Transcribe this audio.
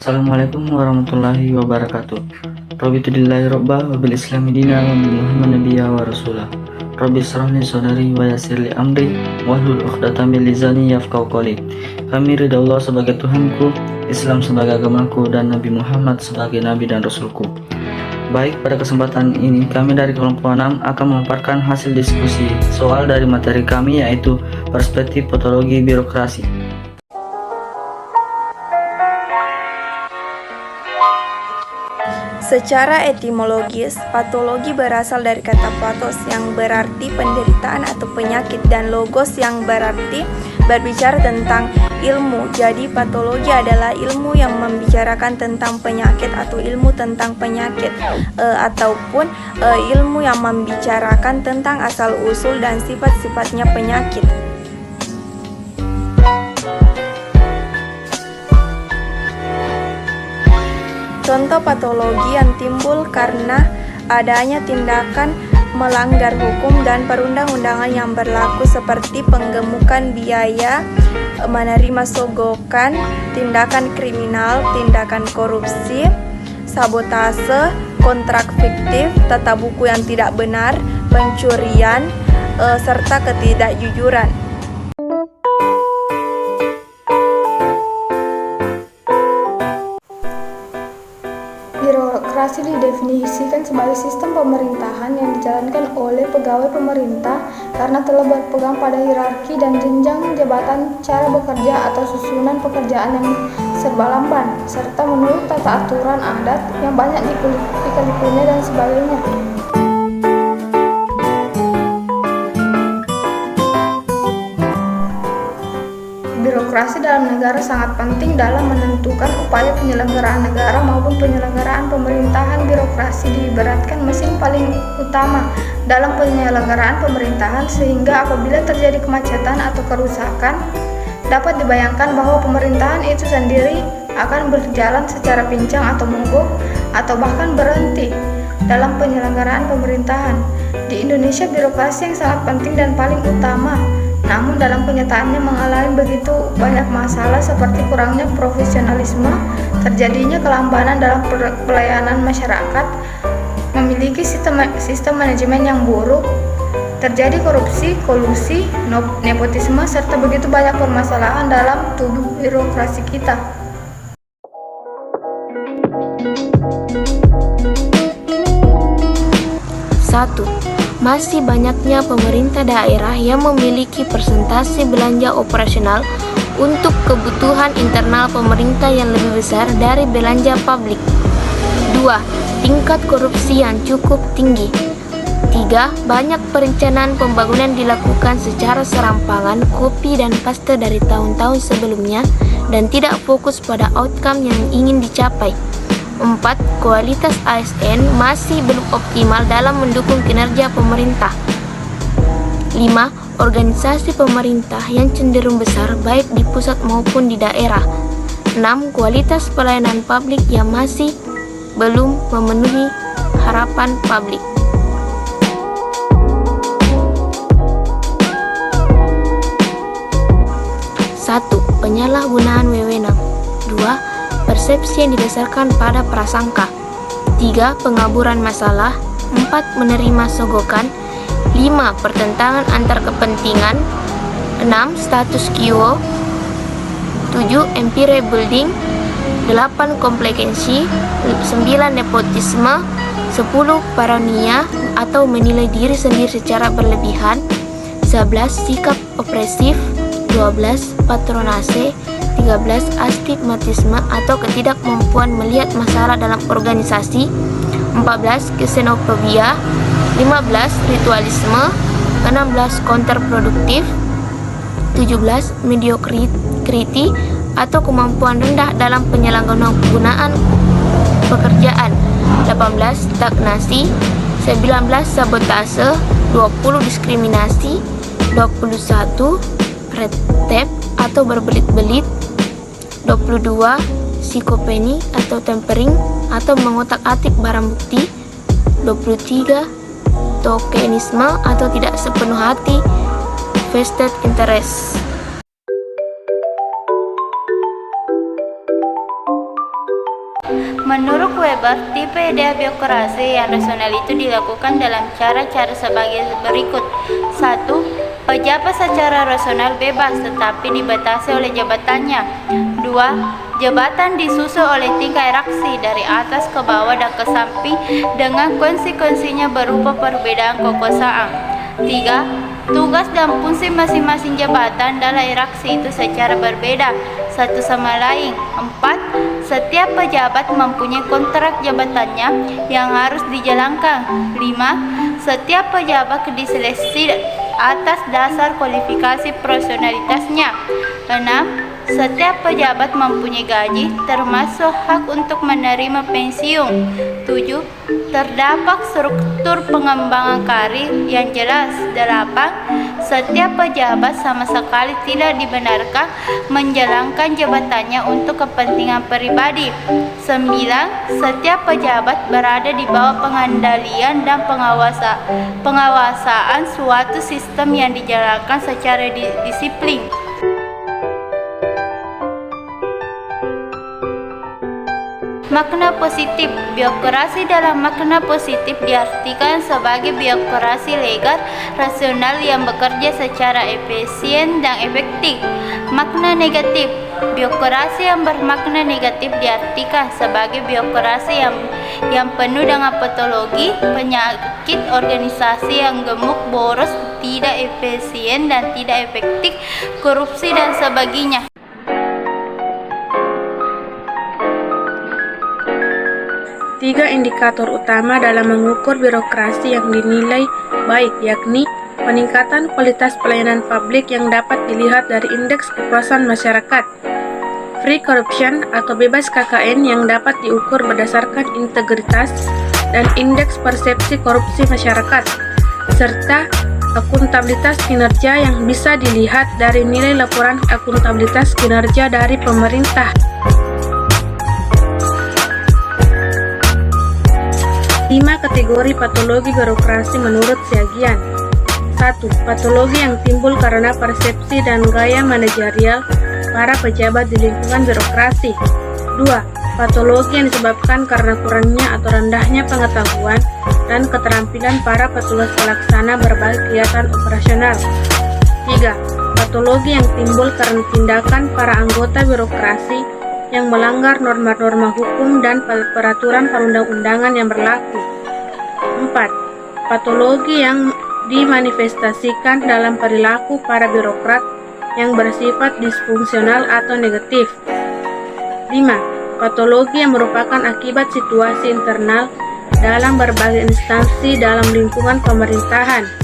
Assalamualaikum warahmatullahi wabarakatuh. Raditu billahi robba wa bil islami dina wa bi Muhammad nabiyya wa rasulah. Rabbi shrah li sadri wa yassir li amri wahlul 'uqdatam min lisani yafqahu qawli. Kami ridha Allah sebagai Tuhanku, Islam sebagai agamaku, dan Nabi Muhammad sebagai nabi dan rasulku. Baik, pada kesempatan ini kami dari kelompok 6 akan memaparkan hasil diskusi soal dari materi kami, yaitu perspektif patologi birokrasi. Secara etimologis, patologi berasal dari kata pathos yang berarti penderitaan atau penyakit dan logos yang berarti berbicara tentang ilmu. Jadi patologi adalah ilmu yang membicarakan tentang penyakit atau ilmu tentang penyakit ataupun ilmu yang membicarakan tentang asal-usul dan sifat-sifatnya penyakit. Contoh patologi yang timbul karena adanya tindakan melanggar hukum dan perundang-undangan yang berlaku seperti penggemukan biaya, menerima sogokan, tindakan kriminal, tindakan korupsi, sabotase, kontrak fiktif, tata buku yang tidak benar, pencurian, serta ketidakjujuran. Birokrasi didefinisikan sebagai sistem pemerintahan yang dijalankan oleh pegawai pemerintah karena telah berpegang pada hierarki dan jenjang jabatan, cara bekerja atau susunan pekerjaan yang serba lamban, serta menurut tata aturan adat yang banyak dikelipunya dan sebagainya. Birokrasi dalam negara sangat penting dalam menentukan upaya penyelenggaraan negara maupun penyelenggaraan pemerintahan. Birokrasi diibaratkan mesin paling utama dalam penyelenggaraan pemerintahan, sehingga apabila terjadi kemacetan atau kerusakan, dapat dibayangkan bahwa pemerintahan itu sendiri akan berjalan secara pincang atau mogok atau bahkan berhenti dalam penyelenggaraan pemerintahan. Di Indonesia, birokrasi yang sangat penting dan paling utama, namun dalam kenyataannya mengalami begitu banyak masalah seperti kurangnya profesionalisme, terjadinya kelambanan dalam pelayanan masyarakat, memiliki sistem manajemen yang buruk, terjadi korupsi, kolusi, nepotisme, serta begitu banyak permasalahan dalam tubuh birokrasi kita. Satu, masih banyaknya pemerintah daerah yang memiliki persentase belanja operasional untuk kebutuhan internal pemerintah yang lebih besar dari belanja publik. 2. Tingkat korupsi yang cukup tinggi. 3. Banyak perencanaan pembangunan dilakukan secara serampangan, copy dan paste dari tahun-tahun sebelumnya dan tidak fokus pada outcome yang ingin dicapai. 4. Kualitas ASN masih belum optimal dalam mendukung kinerja pemerintah. 5. Organisasi pemerintah yang cenderung besar baik di pusat maupun di daerah. 6. Kualitas pelayanan publik yang masih belum memenuhi harapan publik. Satu, penyalahgunaan wewenang. 2. Persepsi yang didasarkan pada prasangka. 3. Pengaburan masalah. 4. Menerima sogokan. 5. Pertentangan antar kepentingan. 6. Status quo. 7. Empire building. 8. Komplasensi. 9. Nepotisme. 10. Paranoia atau menilai diri sendiri secara berlebihan. 11. Sikap opresif. 12. Patronase. 13. Astigmatisme atau ketidakmampuan melihat masalah dalam organisasi. 14. Ksenofobia. 15. Ritualisme. 16. Kontraproduktif. 17. Mediocrity atau kemampuan rendah dalam penyalahgunaan pekerjaan. 18. Stagnasi. 19. Sabotase. 20. Diskriminasi. 21. Red tape atau berbelit-belit. 22. Psikopeni atau tampering atau mengotak-atik barang bukti. 23. Tokenisme atau tidak sepenuh hati, vested interest. Menurut Weber, tipe ide birokrasi yang rasional itu dilakukan dalam cara-cara sebagai berikut. 1. Pejabat secara rasional bebas tetapi dibatasi oleh jabatannya. 2. Jabatan disusun oleh tingkat hierarki dari atas ke bawah dan ke samping dengan konsekuensinya berupa perbedaan kekuasaan. 3. Tugas dan fungsi masing-masing jabatan dalam hierarki itu secara berbeda satu sama lain. 4. Setiap pejabat mempunyai kontrak jabatannya yang harus dijalankan. 5. Setiap pejabat diseleksi atas dasar kualifikasi profesionalitasnya. 6. Setiap pejabat mempunyai gaji, termasuk hak untuk menerima pensiun. 7. Terdapat struktur pengembangan karir yang jelas. 8. Setiap pejabat sama sekali tidak dibenarkan menjalankan jabatannya untuk kepentingan pribadi. 9. Setiap pejabat berada di bawah pengendalian dan pengawasan suatu sistem yang dijalankan secara disiplin. Makna positif. Birokrasi dalam makna positif diartikan sebagai birokrasi legal, rasional yang bekerja secara efisien dan efektif. Makna negatif. Birokrasi yang bermakna negatif diartikan sebagai birokrasi yang penuh dengan patologi, penyakit organisasi yang gemuk, boros, tidak efisien dan tidak efektif, korupsi dan sebagainya. Tiga indikator utama dalam mengukur birokrasi yang dinilai baik, yakni peningkatan kualitas pelayanan publik yang dapat dilihat dari indeks kepuasan masyarakat, free corruption atau bebas KKN yang dapat diukur berdasarkan integritas dan indeks persepsi korupsi masyarakat, serta akuntabilitas kinerja yang bisa dilihat dari nilai laporan akuntabilitas kinerja dari pemerintah. 5 kategori patologi birokrasi menurut Siagian. 1. Patologi yang timbul karena persepsi dan gaya manajerial para pejabat di lingkungan birokrasi. 2. Patologi yang disebabkan karena kurangnya atau rendahnya pengetahuan dan keterampilan para petugas pelaksana berbagai kegiatan operasional. 3. Patologi yang timbul karena tindakan para anggota birokrasi yang melanggar norma-norma hukum dan peraturan perundang-undangan yang berlaku. 4. Patologi yang dimanifestasikan dalam perilaku para birokrat yang bersifat disfungsional atau negatif. 5. Patologi yang merupakan akibat situasi internal dalam berbagai instansi dalam lingkungan pemerintahan.